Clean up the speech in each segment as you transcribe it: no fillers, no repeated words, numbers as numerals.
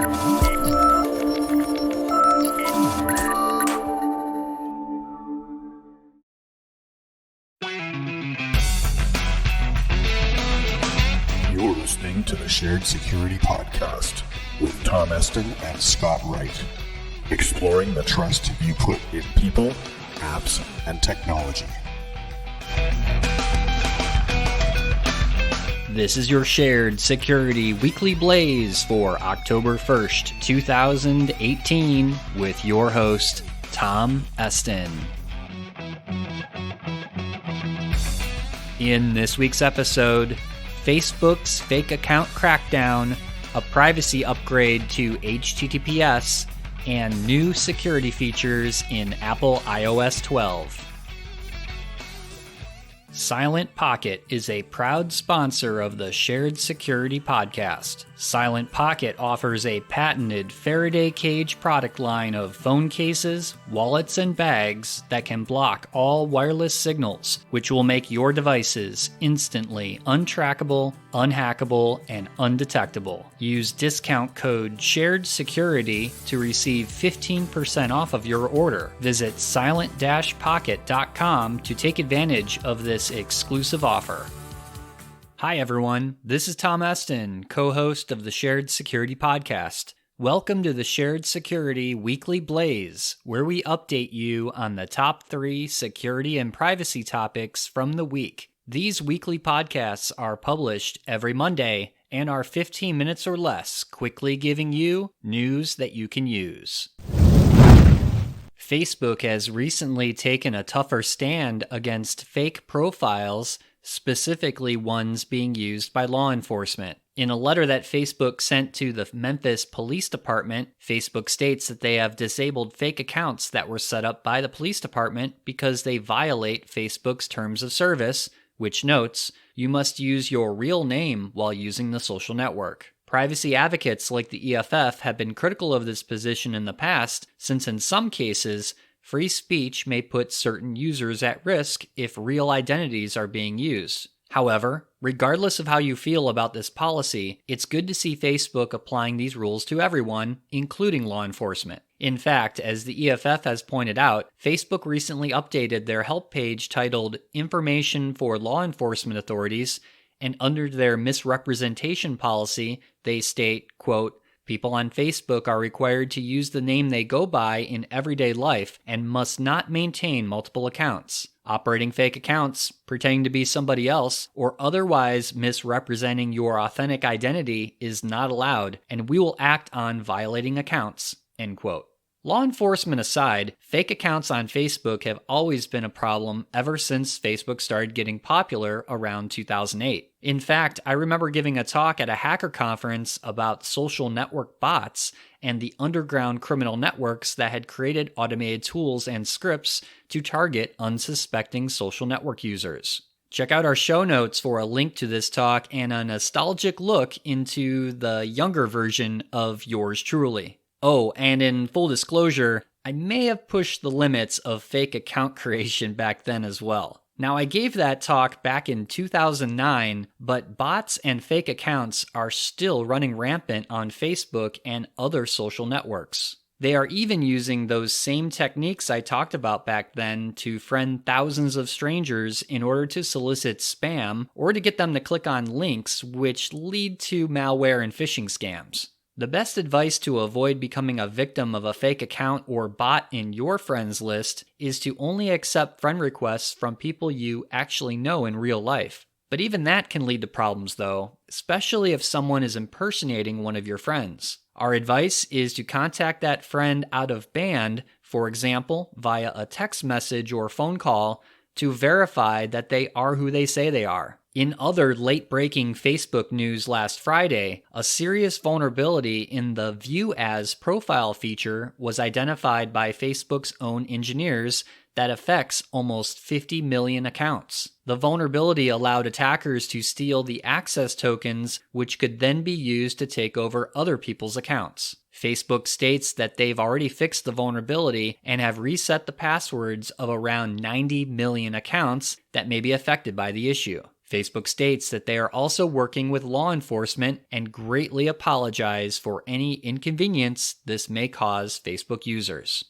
You're listening to the Shared Security Podcast with Tom Eston and Scott Wright, exploring the trust you put in people, apps, and technology. This is your Shared Security Weekly Blaze for October 1st, 2018, with your host, Tom Eston. In this week's episode, Facebook's fake account crackdown, a privacy upgrade to HTTPS, and new security features in Apple iOS 12. Silent Pocket is a proud sponsor of the Shared Security Podcast. Silent Pocket offers a patented Faraday cage product line of phone cases, wallets, and bags that can block all wireless signals, which will make your devices instantly untrackable, unhackable, and undetectable. Use discount code SHAREDSECURITY to receive 15% off of your order. Visit silent-pocket.com to take advantage of this exclusive offer. Hi everyone, this is Tom Eston, co-host of the Shared Security Podcast. Welcome to the Shared Security Weekly Blaze, where we update you on the top 3 security and privacy topics from the week. These weekly podcasts are published every Monday and are 15 minutes or less, quickly giving you news that you can use. Facebook has recently taken a tougher stand against fake profiles, specifically ones being used by law enforcement. In a letter that Facebook sent to the Memphis Police Department, Facebook states that they have disabled fake accounts that were set up by the police department because they violate Facebook's terms of service, which notes, you must use your real name while using the social network. Privacy advocates like the EFF have been critical of this position in the past, since in some cases, free speech may put certain users at risk if real identities are being used. However, regardless of how you feel about this policy, it's good to see Facebook applying these rules to everyone, including law enforcement. In fact, as the EFF has pointed out, Facebook recently updated their help page titled Information for Law Enforcement Authorities, and under their misrepresentation policy, they state, quote, people on Facebook are required to use the name they go by in everyday life and must not maintain multiple accounts. Operating fake accounts, pretending to be somebody else, or otherwise misrepresenting your authentic identity is not allowed, and we will act on violating accounts, end quote. Law enforcement aside, fake accounts on Facebook have always been a problem ever since Facebook started getting popular around 2008. In fact, I remember giving a talk at a hacker conference about social network bots and the underground criminal networks that had created automated tools and scripts to target unsuspecting social network users. Check out our show notes for a link to this talk and a nostalgic look into the younger version of yours truly. Oh, and in full disclosure, I may have pushed the limits of fake account creation back then as well. Now, I gave that talk back in 2009, but bots and fake accounts are still running rampant on Facebook and other social networks. They are even using those same techniques I talked about back then to friend thousands of strangers in order to solicit spam or to get them to click on links which lead to malware and phishing scams. The best advice to avoid becoming a victim of a fake account or bot in your friends list is to only accept friend requests from people you actually know in real life. But even that can lead to problems though, especially if someone is impersonating one of your friends. Our advice is to contact that friend out of band, for example, via a text message or phone call, to verify that they are who they say they are. In other late-breaking Facebook news last Friday, a serious vulnerability in the View As profile feature was identified by Facebook's own engineers that affects almost 50 million accounts. The vulnerability allowed attackers to steal the access tokens, which could then be used to take over other people's accounts. Facebook states that they've already fixed the vulnerability and have reset the passwords of around 90 million accounts that may be affected by the issue. Facebook states that they are also working with law enforcement and greatly apologize for any inconvenience this may cause Facebook users.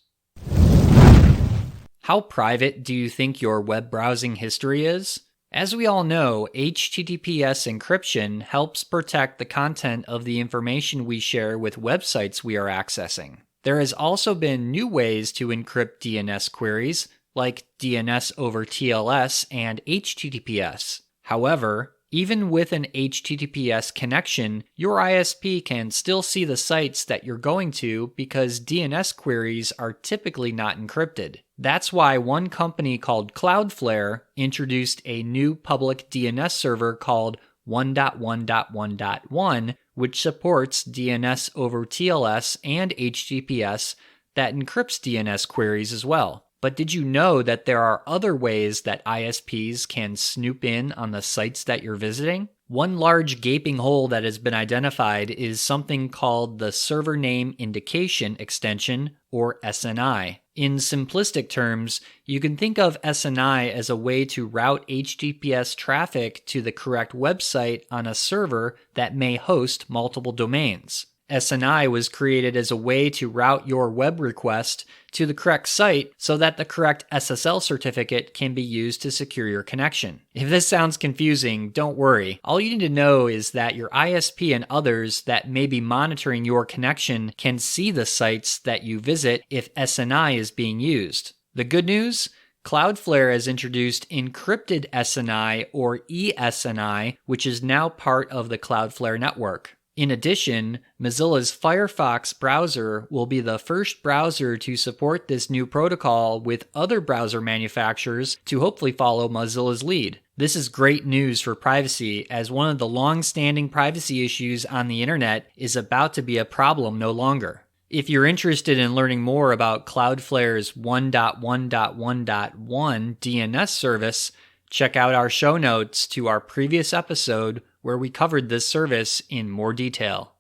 How private do you think your web browsing history is? As we all know, HTTPS encryption helps protect the content of the information we share with websites we are accessing. There has also been new ways to encrypt DNS queries, like DNS over TLS and HTTPS. However, even with an HTTPS connection, your ISP can still see the sites that you're going to because DNS queries are typically not encrypted. That's why one company called Cloudflare introduced a new public DNS server called 1.1.1.1, which supports DNS over TLS and HTTPS that encrypts DNS queries as well. But did you know that there are other ways that ISPs can snoop in on the sites that you're visiting? One large gaping hole that has been identified is something called the Server Name Indication Extension, or SNI. In simplistic terms, you can think of SNI as a way to route HTTPS traffic to the correct website on a server that may host multiple domains. SNI was created as a way to route your web request to the correct site so that the correct SSL certificate can be used to secure your connection. If this sounds confusing, don't worry. All you need to know is that your ISP and others that may be monitoring your connection can see the sites that you visit if SNI is being used. The good news? Cloudflare has introduced encrypted SNI or ESNI, which is now part of the Cloudflare network. In addition, Mozilla's Firefox browser will be the first browser to support this new protocol, with other browser manufacturers to hopefully follow Mozilla's lead. This is great news for privacy, as one of the long-standing privacy issues on the internet is about to be a problem no longer. If you're interested in learning more about Cloudflare's 1.1.1.1 DNS service, check out our show notes to our previous episode where we covered this service in more detail.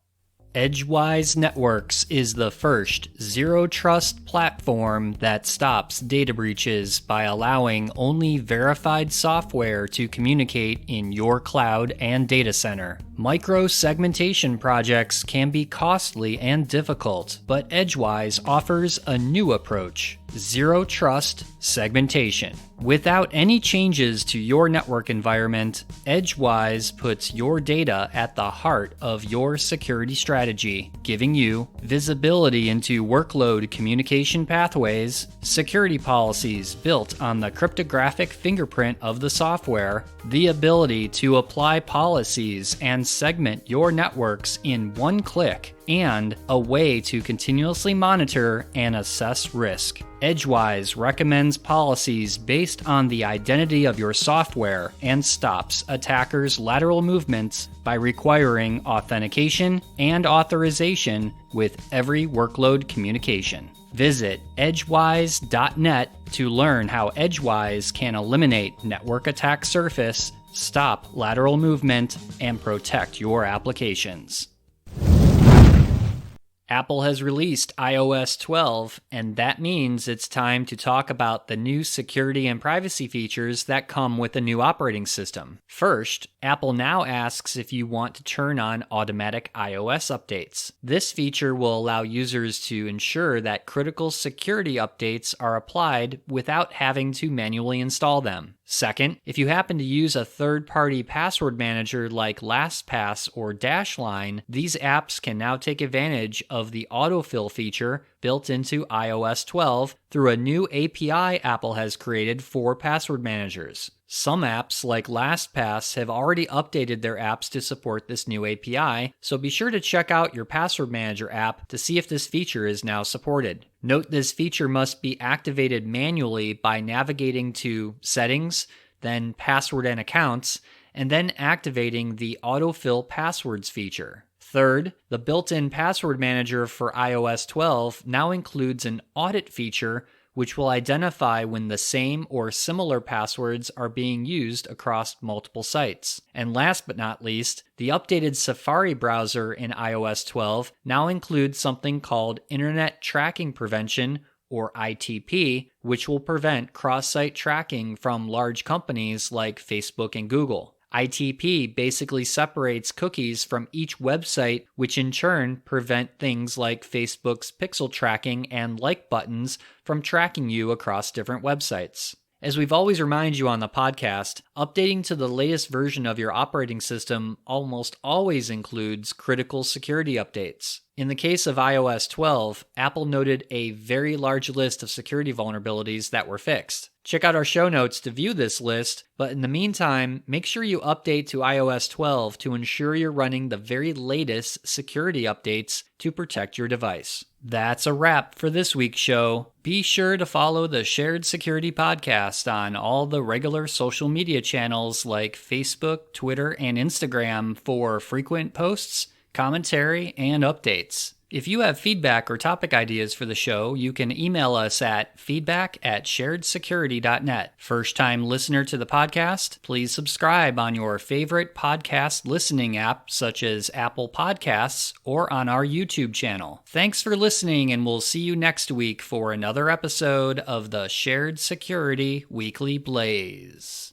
Edgewise Networks is the first zero-trust platform that stops data breaches by allowing only verified software to communicate in your cloud and data center. Micro-segmentation projects can be costly and difficult, but Edgewise offers a new approach: zero-trust segmentation. Without any changes to your network environment, Edgewise puts your data at the heart of your security strategy, giving you visibility into workload communication pathways, security policies built on the cryptographic fingerprint of the software, the ability to apply policies and segment your networks in one click, and a way to continuously monitor and assess risk. Edgewise recommends policies based on the identity of your software and stops attackers' lateral movements by requiring authentication and authorization with every workload communication. Visit edgewise.net to learn how Edgewise can eliminate network attack surface, stop lateral movement, and protect your applications. Apple has released iOS 12, and that means it's time to talk about the new security and privacy features that come with the new operating system. First, Apple now asks if you want to turn on automatic iOS updates. This feature will allow users to ensure that critical security updates are applied without having to manually install them. Second, if you happen to use a third-party password manager like LastPass or Dashlane, these apps can now take advantage of the autofill feature built into iOS 12 through a new API Apple has created for password managers. Some apps like LastPass have already updated their apps to support this new API, so be sure to check out your password manager app to see if this feature is now supported. Note this feature must be activated manually by navigating to Settings, then Password and Accounts, and then activating the Autofill Passwords feature. Third, the built-in password manager for iOS 12 now includes an audit feature which will identify when the same or similar passwords are being used across multiple sites. And last but not least, the updated Safari browser in iOS 12 now includes something called Internet Tracking Prevention, or ITP, which will prevent cross-site tracking from large companies like Facebook and Google. ITP basically separates cookies from each website, which in turn prevent things like Facebook's pixel tracking and like buttons from tracking you across different websites. As we've always reminded you on the podcast, updating to the latest version of your operating system almost always includes critical security updates. In the case of iOS 12, Apple noted a very large list of security vulnerabilities that were fixed. Check out our show notes to view this list, but in the meantime, make sure you update to iOS 12 to ensure you're running the very latest security updates to protect your device. That's a wrap for this week's show. Be sure to follow the Shared Security Podcast on all the regular social media channels like Facebook, Twitter, and Instagram for frequent posts, commentary, and updates. If you have feedback or topic ideas for the show, you can email us at feedback@sharedsecurity.net. First-time listener to the podcast, please subscribe on your favorite podcast listening app such as Apple Podcasts or on our YouTube channel. Thanks for listening, and we'll see you next week for another episode of the Shared Security Weekly Blaze.